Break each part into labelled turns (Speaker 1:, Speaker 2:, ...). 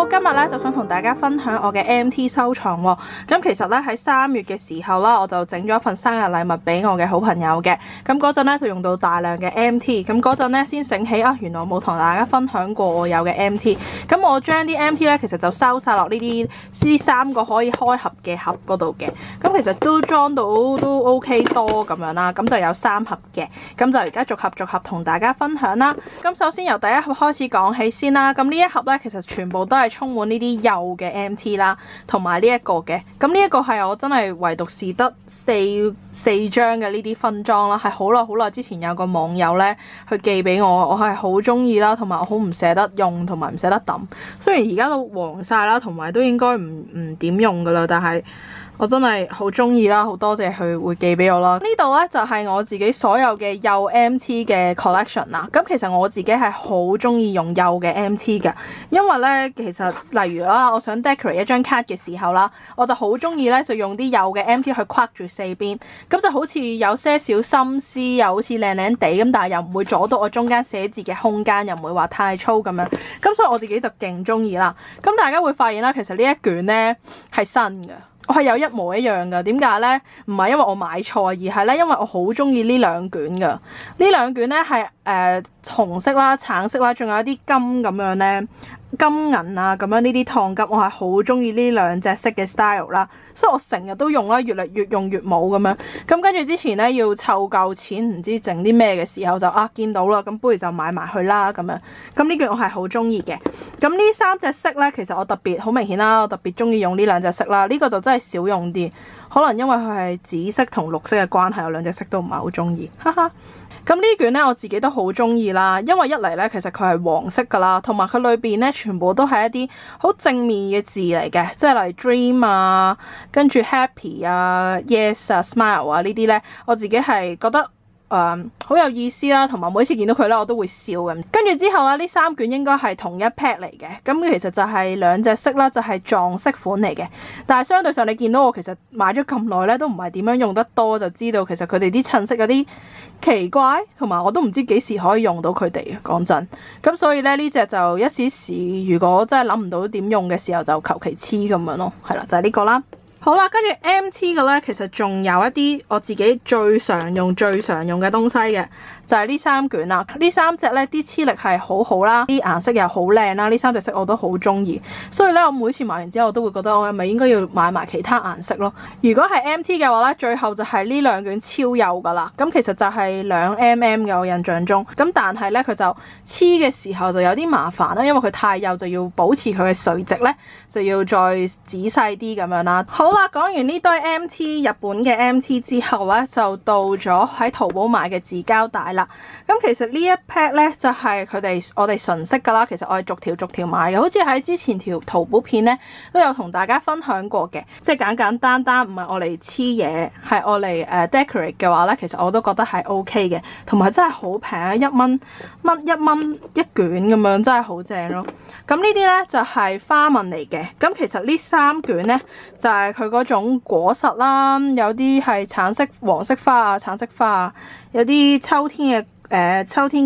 Speaker 1: Hello， 今日咧就想同大家分享我嘅 MT 收藏喎。咁其實咧喺3月嘅時候啦，我就整咗一份生日禮物俾我嘅好朋友嘅。咁嗰陣咧就用到大量嘅 MT， 咁嗰陣咧先醒起啊，原來我冇同大家分享過我有嘅 MT。咁我將啲 MT 咧其實就收晒落呢3個可以開盒嘅盒嗰度嘅。咁其實都裝到都 OK 多咁樣啦。咁就有3盒嘅。咁就而家逐盒同大家分享啦。咁首先由第一盒開始講起先啦。咁呢一盒咧其實全部都係充滿呢啲幼嘅 MT 啦，同埋呢一個嘅。咁呢一個係我真係唯獨是得四張嘅呢啲分裝啦，係好耐之前有個網友咧去寄俾我，我係好中意啦，同埋我好唔捨得用，同埋唔捨得抌。雖然而家都黃晒啦，同埋都應該唔點用噶啦，但係我真係好中意啦，好多謝佢會寄俾我啦。呢度呢，就係我自己所有嘅幼 MT 嘅 collection 啦。咁其實我自己係好中意用幼嘅 MT 嘅，因為呢，其實例如啦，我想 decorate 一張卡嘅時候啦，我就好中意呢，就用啲幼嘅 MT 去框住四邊，咁就好似有些少心思，又好似靚靚地咁，但係又唔會阻到我中間寫字嘅空間，又唔會話太粗咁樣。咁所以我自己就勁中意啦。咁大家會發現啦，其實呢一卷呢係新嘅。我係有一模一樣㗎，點解呢？唔係因為我買錯，而係咧因為我好中意呢兩卷㗎。呢兩卷呢係紅色啦、橙色啦，仲有一啲金咁樣呢，金銀啊咁樣呢啲燙金，我係好中意呢兩隻色嘅 style 啦，所以我成日都用啦，越嚟越用越冇咁樣。咁跟住之前呢，要湊夠錢，唔知整啲咩嘅時候就見到啦，咁不如就買埋去啦咁樣。咁呢卷我係好中意嘅。咁呢3隻色呢，其實我特別好明顯啦，我特別中意用呢兩隻色啦。呢個就真係少用啲，可能因為佢係紫色同綠色嘅關係，我兩隻色都唔係好中意，哈哈。咁呢卷呢，我自己都好中意啦，因為一嚟呢，其實佢係黃色噶啦，同埋佢裏邊呢，全部都係一啲好正面嘅字嚟嘅，即係例如 dream 啊，跟住 happy 啊、yes 啊、smile 啊呢啲呢，我自己係覺得好有意思啦，同埋每次見到佢咧，我都會笑咁。跟住之後啦，呢3卷應該係同一 pack 嚟嘅，咁其實就係兩隻色啦，就係撞色款嚟嘅。但係相對上你見到我其實買咗咁耐咧，都唔係點樣用得多，就知道其實佢哋啲襯色有啲奇怪，同埋我都唔知幾時可以用到佢哋。講真，咁所以咧呢隻就一時時，如果真係諗唔到點用嘅時候，就求其黐咁樣咯。係啦，就係呢個啦。好啦，跟住 MT 嘅咧，其實仲有一啲我自己最常用嘅東西嘅，就係呢3卷啦。呢3隻咧啲黐力係好好啦，啲顏色又好靚啦，呢3隻色我都好中意。所以咧，我每次買完之後，我都會覺得我係咪應該要買埋其他顏色咯。如果係 MT 嘅話咧，最後就係呢2卷超幼噶啦。咁其實就係2mm 嘅，我印象中。咁但係咧，佢就黐嘅時候就有啲麻煩啦，因為佢太幼，就要保持佢嘅垂直咧，就要再仔細啲咁樣啦。好啦，講完呢堆 MT 日本嘅 MT 之後咧，就到咗喺淘寶買嘅紙膠帶啦。咁其實呢一 pack 咧就係我哋純色噶啦。其實我係逐條買嘅，好似喺之前條淘寶片咧都有同大家分享過嘅，即係簡單唔係我嚟黐嘢，係我嚟decorate 嘅話咧，其實我都覺得係 OK 嘅，同埋真係好平啊，1蚊一卷咁樣，真係好正咯。咁呢啲咧就係花紋嚟嘅。咁其實呢3卷咧就係佢嗰種果實啦，有啲係橙色、黃色花啊、橙色花啊，有啲秋天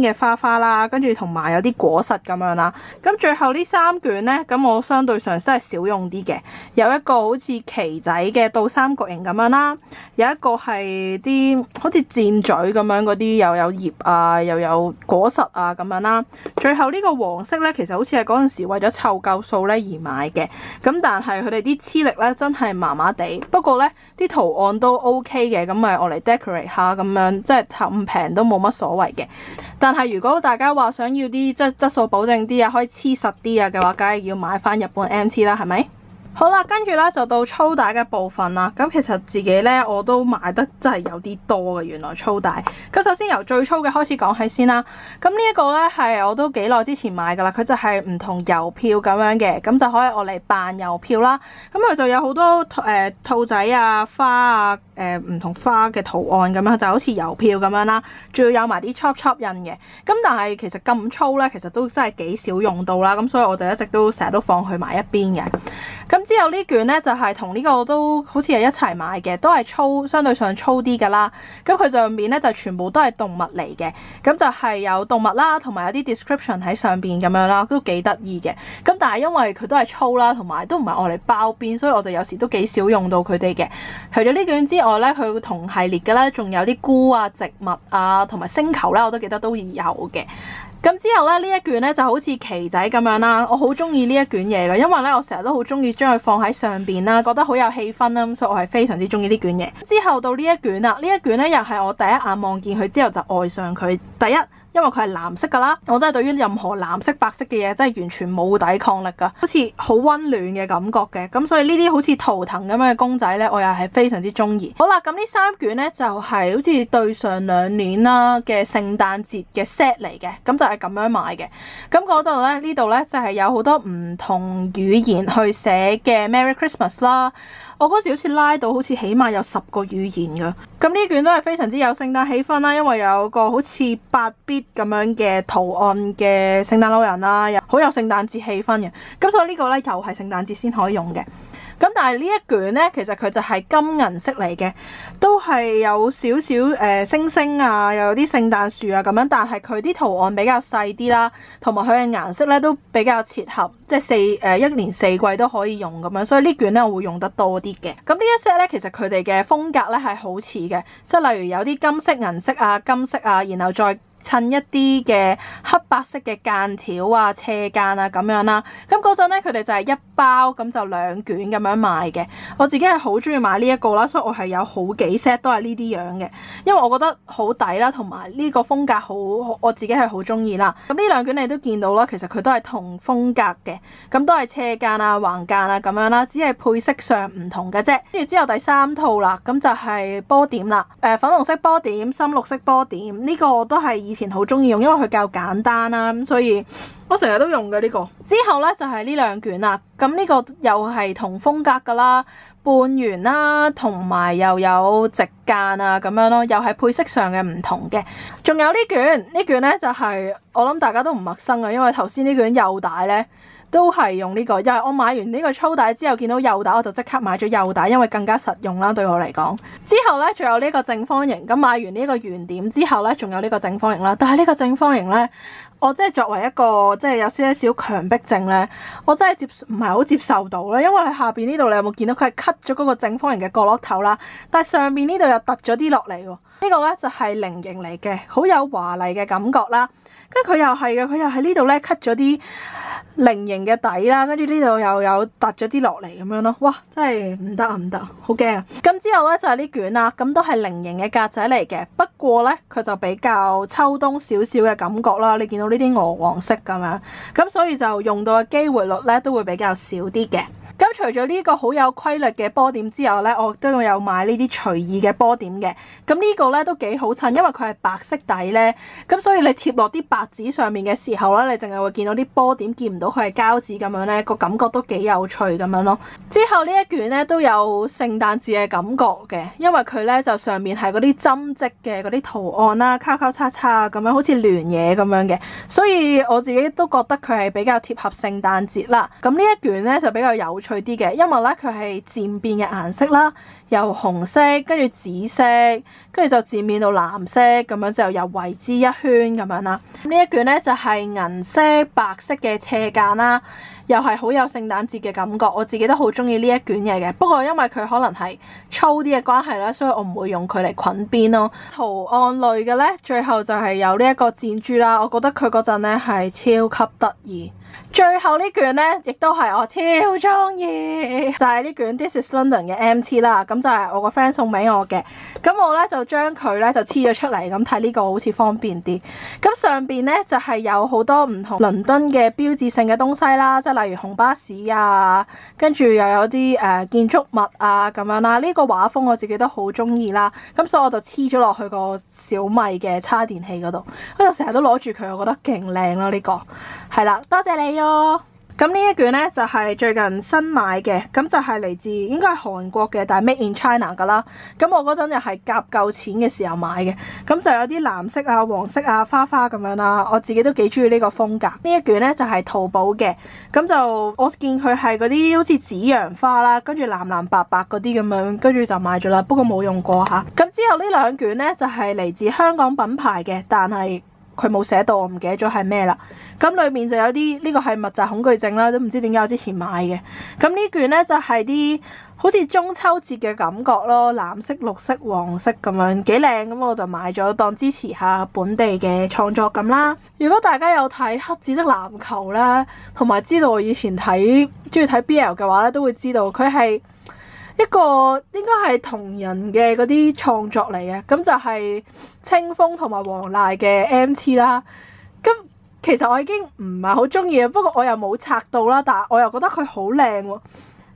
Speaker 1: 嘅花啦，跟住同埋有啲果實咁樣啦。咁最後呢3卷呢，咁我相對上真係少用啲嘅。有一個好似旗仔嘅倒三角形咁樣啦，有一個係啲好似箭嘴咁樣嗰啲，又有葉啊，又有果實啊咁樣啦。最後呢個黃色呢，其實好似係嗰陣時為咗湊夠數呢而買嘅。咁但係佢哋啲黐力呢，真係麻麻地，不過呢啲圖案都 OK 嘅，咁咪我嚟 decorate 下咁樣，即係咁平都冇乜所謂嘅。但係如果大家話想要啲即係質素保證啲啊，可以黐實啲啊嘅話，梗係要買翻日本 MT 啦，係咪？好啦，跟住咧就到粗帶嘅部分啦。咁其實自己咧我都買得真係有啲多嘅，原來粗帶。咁首先由最粗嘅開始講起先啦。咁呢一個咧係我都幾耐之前買噶啦，佢就係唔同郵票咁樣嘅，咁就可以我嚟扮郵票啦。咁佢就有好多兔仔啊、花啊、唔同花嘅圖案咁樣，就好似郵票咁樣啦，仲要有埋啲 chop 印嘅。咁但係其實咁粗咧，其實都真係幾少用到啦。咁所以我就一直都成日都放去埋一邊嘅。咁之後呢卷咧就係同呢個都好似係一齊買嘅，都係粗，相對上粗啲噶啦。咁佢上面咧就全部都係動物嚟嘅，咁就係有動物啦，同埋有啲 description 喺上邊咁樣啦，都幾得意嘅。咁但係因為佢都係粗啦，同埋都唔係我嚟包邊，所以我就有時都幾少用到佢哋嘅。除咗呢卷之外咧，佢同系列嘅咧，仲有啲菇啊、植物啊，同埋星球咧，我都記得都有嘅。咁之後咧，呢一卷咧就好似旗仔咁樣啦，我好中意呢一卷嘢嘅，因為咧我成日都好中意將佢放喺上邊啦，覺得好有氣氛啦，咁所以我係非常之中意呢卷嘢。之後到呢一卷啦，呢一卷咧又係我第一眼望見佢之後就愛上佢。第一，因為佢係藍色噶啦，我真係對於任何藍色、白色嘅嘢真係完全冇抵抗力噶，好似好溫暖嘅感覺嘅。咁所以呢啲好似圖騰咁樣嘅公仔呢，我又係非常之中意。好啦，咁呢三卷呢，就係好似對上2年啦嘅聖誕節嘅 set 嚟嘅，咁就係咁樣買嘅。咁嗰度呢，呢度呢，就係有好多唔同語言去寫嘅 Merry Christmas 啦。我嗰時好似拉到好似起碼有10個語言噶，咁呢卷都係非常之有聖誕氣氛啦，因為有個好似8bit 咁樣嘅圖案嘅聖誕老人啦，又好有聖誕節氣氛嘅，咁所以呢個呢，又係聖誕節先可以用嘅。咁但係呢一卷呢，其實佢就係金銀色嚟嘅，都係有少少星星啊，又有啲聖誕樹啊咁樣，但係佢啲圖案比較細啲啦，同埋佢嘅顏色呢都比較切合，即係一年4季都可以用咁樣，所以呢卷呢我會用得多啲嘅。咁呢一 set 呢，其實佢哋嘅風格呢係好似嘅，即係例如有啲金色、銀色啊、金色啊，然後再襯一啲嘅黑白色嘅間條啊、斜間啊咁樣啦。咁嗰陣咧，佢哋就係一包咁就2卷咁樣賣嘅。我自己係好中意買呢一個啦，所以我係有好幾 set 都係呢啲樣嘅，因為我覺得好抵啦，同埋呢個風格好，我自己係好中意啦。咁呢2卷你都見到啦，其實佢都係同風格嘅，咁都係斜間啊、橫間啊咁樣啦，只係配色上唔同嘅啫。跟住之後第3套啦，咁就係波點啦，粉紅色波點、深綠色波點，呢個都係以前好中意用，因為佢較簡單啦，咁所以我成日都用嘅呢個。之後呢，就係呢2卷啦，咁呢個又係同風格噶啦，半圓啦，同埋又有直間啊咁樣咯，又係配色上嘅唔同嘅。仲有呢卷呢，就係我諗大家都唔陌生啊，因為頭先呢卷幼帶呢，都係用呢個，因為我買完呢個粗帶之後見到幼帶，我就即刻買咗幼帶，因為更加實用啦對我嚟講。之後呢，仲有呢個正方形，咁買完呢個圓點之後呢，仲有呢個正方形啦。但係呢個正方形呢，我真係作為一個即係有少少強迫症呢，我真係唔係好接受到啦。因為喺下邊呢度你有冇見到佢係 cut 咗嗰個正方形嘅角落頭啦，但係上邊呢度又突咗啲落嚟喎。呢個呢，就係菱形嚟嘅，好有華麗嘅感覺啦。跟住佢又係嘅，佢又喺呢度咧 cut 咗啲菱形嘅底啦，跟住呢度又有凸咗啲落嚟咁樣咯。哇，真係唔得，好驚啊！咁之後咧就係呢卷啦，咁都係菱形嘅格仔嚟嘅，不過咧佢就比較秋冬少少嘅感覺啦。你見到呢啲鵝黃色咁樣，咁所以就用到嘅機會率咧都會比較少啲嘅。咁除咗呢個好有規律嘅波點之外咧，我都有買呢啲隨意嘅波點嘅。咁呢個咧都幾好襯，因為佢係白色底咧，咁所以你貼落啲白紙上面嘅時候咧，你淨係會見到啲波點，見唔到佢係膠紙咁樣咧，個感覺都幾有趣咁樣咯。之後呢一卷咧都有聖誕節嘅感覺嘅，因為佢咧就上面係嗰啲針織嘅嗰啲圖案啦，交交叉叉咁樣，好似聯嘢咁樣嘅，所以我自己都覺得佢係比較貼合聖誕節啦。咁呢一卷咧就比較有趣啲嘅，因為咧佢係漸變嘅顏色啦，由紅色跟住紫色，跟住就漸變到藍色咁樣，就又圍之一圈咁樣啦。呢一卷咧就係銀色、白色嘅斜間啦，又係好有聖誕節嘅感覺。我自己都好中意呢一卷嘢嘅，不過因為佢可能係粗啲嘅關係啦，所以我唔會用佢嚟捆邊咯。圖案類嘅咧，最後就係有呢一個箭豬啦，我覺得佢嗰陣咧係超級得意。最後呢卷呢，亦都係我超中意，就係呢卷 This is London 嘅 MT 啦。咁就係我個 friend 送俾我嘅。咁我呢，就將佢呢，就黐咗出嚟，咁睇呢個好似方便啲。咁上邊呢，就係有好多唔同倫敦嘅標誌性嘅東西啦，即係例如紅巴士啊，跟住又有啲建築物啊咁樣啦。呢個畫風我自己都好中意啦。咁所以我就黐咗落去個小米嘅叉電器嗰度，我就成日都攞住佢，我覺得勁靚咯。呢個係啦，多謝你。咁呢一卷呢，就係最近新買嘅，咁就係嚟自應該係韓國嘅，但係 Made in China 噶啦。咁我嗰陣又係夾夠錢嘅時候買嘅，咁就有啲藍色啊、黃色啊、花花咁樣啦。我自己都幾中意呢個風格。呢一卷呢，就係淘寶嘅，咁就我見佢係嗰啲好似紫陽花啦，跟住藍藍白白嗰啲咁樣，跟住就買咗啦。不過冇用過嚇。咁之後呢兩卷呢，就係嚟自香港品牌嘅，但係佢冇寫到，我唔記得咗係咩啦。咁裏面就有啲呢個係密集恐懼症啦，都唔知點解我之前買嘅。咁呢卷呢，就係啲好似中秋節嘅感覺咯，藍色、綠色、黃色咁樣幾靚，咁我就買咗當支持下本地嘅創作咁啦。如果大家有睇黑子的籃球咧，同埋知道我以前中意睇 BL 嘅話咧，都會知道佢係一個應該係同人嘅嗰啲創作嚟嘅，咁就係清風同埋黃瀨嘅 MT 啦。咁其實我已經唔係好中意啊，不過我又冇拆到啦，但係我又覺得佢好靚喎，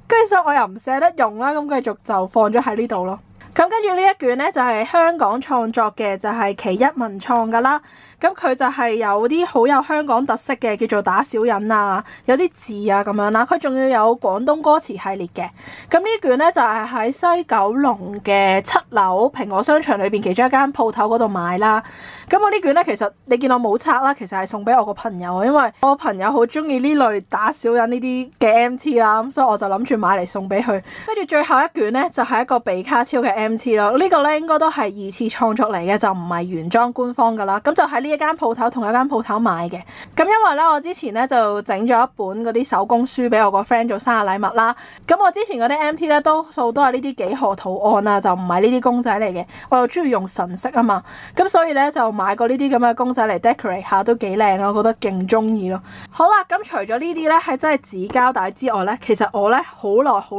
Speaker 1: 跟住所以我又唔捨得用啦，咁繼續就放咗喺呢度咯。咁跟住呢一卷呢，就係香港創作嘅，就係其一文創噶啦。咁佢就係有啲好有香港特色嘅，叫做打小人啊，有啲字啊咁樣啦。佢仲要有廣東歌詞系列嘅。咁呢卷呢，就係喺西九龍嘅7樓蘋果商場裏邊其中一間鋪頭嗰度買啦。咁我呢卷呢，其實你見我冇拆啦，其實係送俾我個朋友，因為我朋友好中意呢類打小人呢啲嘅 MT 啦，咁所以我就諗住買嚟送俾佢。跟住最後一卷呢，就係一個比卡超嘅 MT 咯。呢個呢，應該都係2次創作嚟嘅，就唔係原裝官方噶啦。咁就喺呢一間鋪頭同一間鋪頭買嘅。咁因為咧我之前咧就整咗一本嗰啲手工書俾我個 friend 做生日禮物啦。咁我之前嗰啲 MT 咧多數都係呢啲幾何圖案啊，就唔係呢啲公仔嚟嘅。我又中意用純色啊嘛，咁所以咧就買過呢啲咁嘅公仔嚟 decorate 下都幾靚啊，我覺得勁中意咯。好啦，咁除咗呢啲咧係真係紙膠帶之外咧，其實我咧好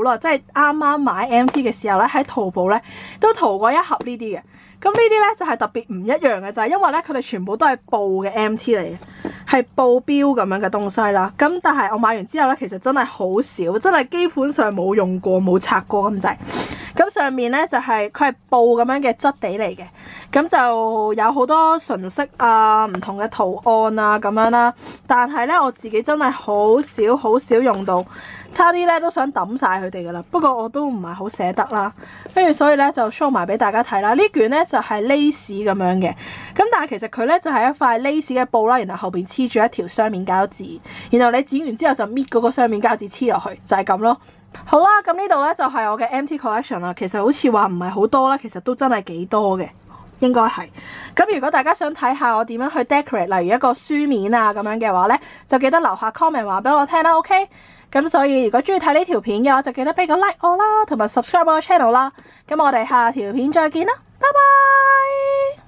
Speaker 1: 耐即係啱啱買 MT 嘅時候咧喺淘寶咧都淘過一盒呢啲嘅。咁呢啲咧就係特別唔一樣嘅，就係因為咧佢哋全部都係布嘅 MT 嚟嘅，係布標咁樣嘅東西啦。咁但係我買完之後咧，其實真係好少，真係基本上冇用過冇拆過咁滯。咁上面咧就係佢係布咁樣嘅質地嚟嘅，咁就有好多純色啊、唔同嘅圖案啊咁樣啦。但係咧我自己真係好少用到，差啲咧都想抌晒佢哋噶啦。不過我都唔係好捨得啦，跟住所以咧就 show 埋俾大家睇啦。呢卷咧就係 lace 咁樣嘅，咁但係其實佢咧就係一塊 lace 嘅布啦，然後後邊黐住一條雙面膠紙，然後你剪完之後就搣嗰個雙面膠紙黐落去，就係咁咯。好啦，咁呢度咧就係我嘅 MT collection 啦。其實好似話唔係好多啦，其實都真係幾多嘅，應該係。咁如果大家想睇下我點樣去 decorate，例如一個書面啊咁樣嘅話咧，就記得留下 comment 話俾我聽啦 ，OK？ 咁所以如果中意睇呢條片嘅話，就記得俾個 like 我啦，同埋 subscribe 我個 channel 啦。咁我哋下條片再見啦，拜拜。